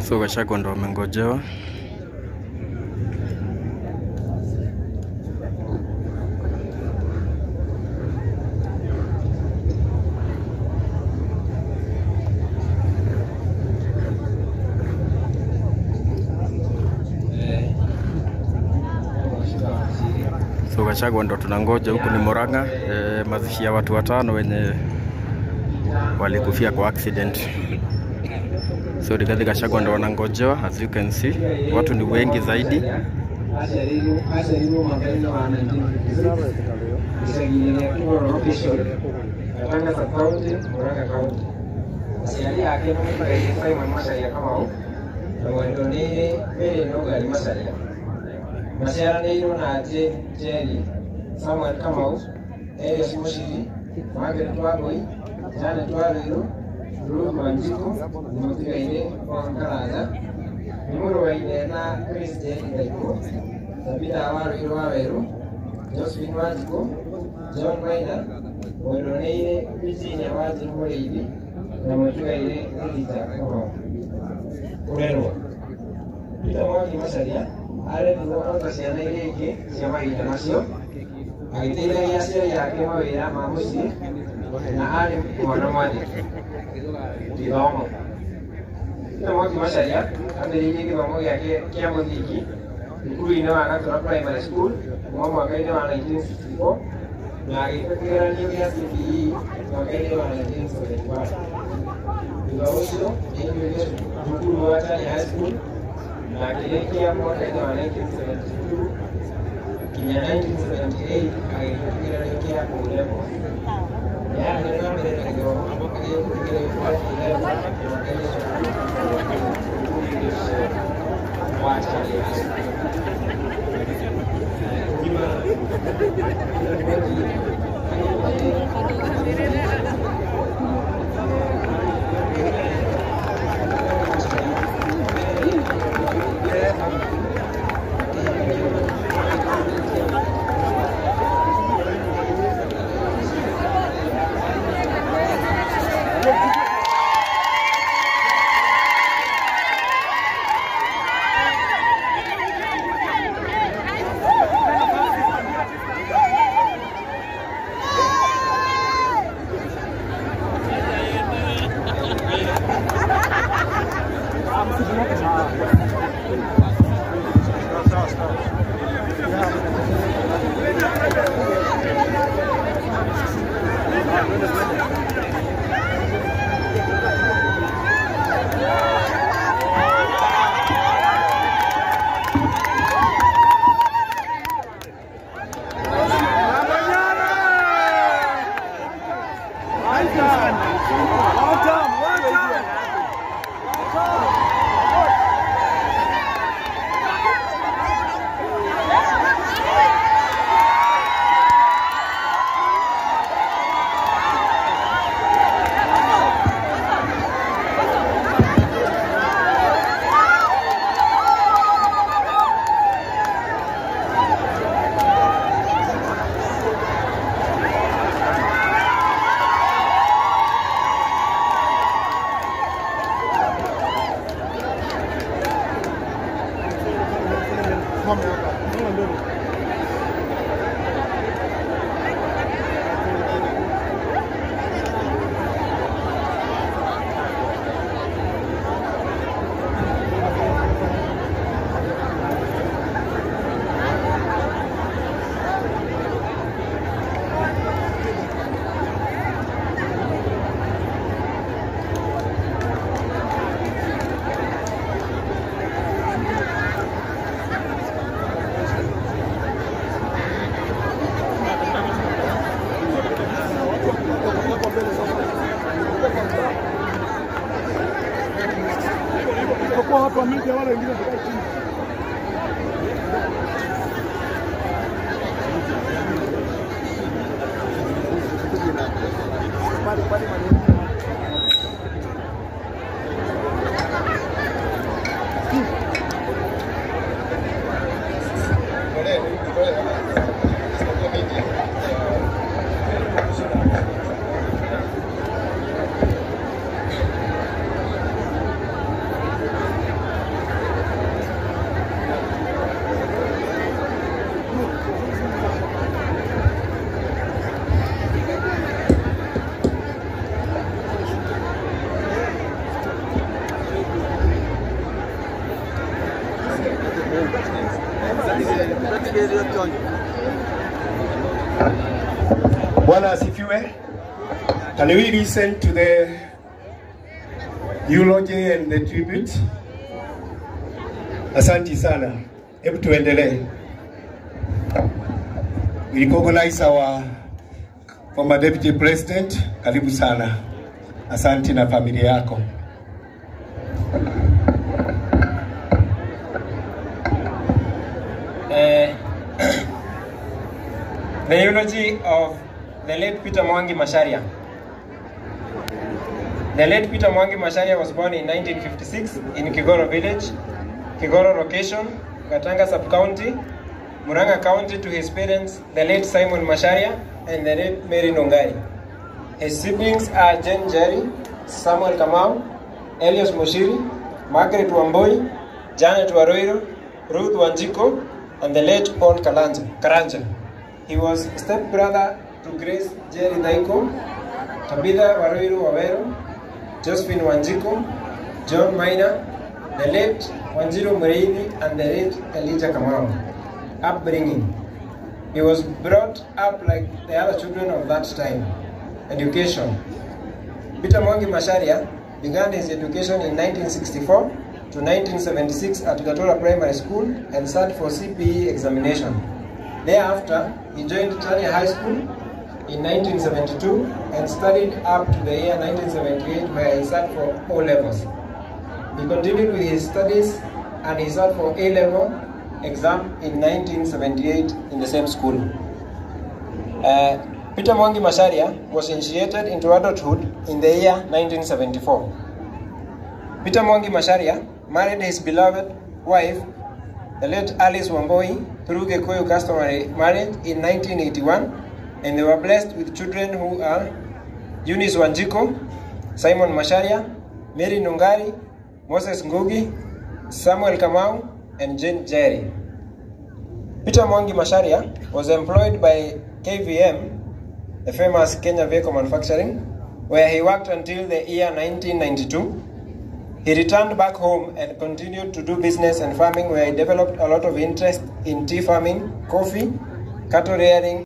So Gachagua ndo amengojewa. So Gachagua ndo tunangoja huku ni Murang'a, mazishi ya watu 5 wenye walikufia kwa accident. So Rigathi Gachagua ndo wanangojewa, as you can see. Watu ni wengi zaidi. Samuel Kamau, Elias Mushiri, Margaret Wagoi, Janet Wariru, Ruth Wanjiku, Mutigaine, Karaza, Nimuro Waine na Christian Ndaiku, Tabitha Wariru Waweru, Josephine Wanjiku, John Waina, Mwedoneine, Virginia Wanjiku Mureithi, na Mutigaine Rita Kamau. Kurerwa. Peter Mwangi Macharia, are tunaona ciana iria ingĩ cia mahinda macio agĩteithagia aciari ake mawĩra ma mũciĩ na arĩ mwana mwandĩki gĩthomo. Peter Mwangi Macharia ambĩrĩirie gĩthomo gĩake kĩa mũthingi thukuru-inĩ wa Gatũra Primary School kuma mwaka-inĩ wa 1964 na agĩĩka kĩgeranio gĩa CPE mwaka-inĩ wa 1971. Thutha ũcio nĩaingĩrire thukuru wa Chania High School na akĩrĩkia mwaka-inĩ wa 1972 kinya 1978 agĩĩka kĩgeranio kĩa O-level. Nĩathiire na mbere na gĩthomo agĩĩka kĩgeranio kĩa O-level mwaka-inĩ wa Chania High School. Hapa mimi wala wengine wakae chini. Bwana asifiwe. Can we listen to the eulogy and the tribute? Asante sana. Hebu tuendelee. We recognize our former deputy president. Karibu sana. Asante na familia yako. The eulogy of the late Peter Mwangi Macharia. The late Peter Mwangi Macharia was born in 1956 in Kigoro village, Kigoro location, Gatanga sub-county, Murang'a county, to his parents, the late Simon Macharia and the late Mary Nungari. His siblings are Jane Jerry, Samuel Kamau, Elias Moshiri, Margaret Wamboi, Janet Waroiro, Ruth Wanjiko, and the late Paul Karanja. He was stepbrother to Grace Jerry Daiko, Tabitha Waroiro Wawero, Josephine Wanjiko, John Maina, the late Wanjiro Mureithi, and the late Elijah Kamau. Upbringing. He was brought up like the other children of that time. Education. Peter Mwangi Macharia began his education in 1964 to 1976 at Gatora Primary School and sat for CPE examination. Thereafter, he joined Tanya High School in 1972 and studied up to the year 1978, where he sat for O-levels. He continued with his studies and he sat for A-level exam in 1978 in the same school. Peter Mwangi Macharia was initiated into adulthood in the year 1974. Peter Mwangi Macharia married his beloved wife, the late Alice Wamboi, through Gikuyu customary marriage in 1981, and they were blessed with children who are Eunice Wanjiko, Simon Macharia, Mary Nungari, Moses Ngugi, Samuel Kamau, and Jane Jerry. Peter Mwangi Macharia was employed by KVM, the famous Kenya Vehicle Manufacturing, where he worked until the year 1992. He returned back home and continued to do business and farming, where he developed a lot of interest in tea farming, coffee, cattle rearing,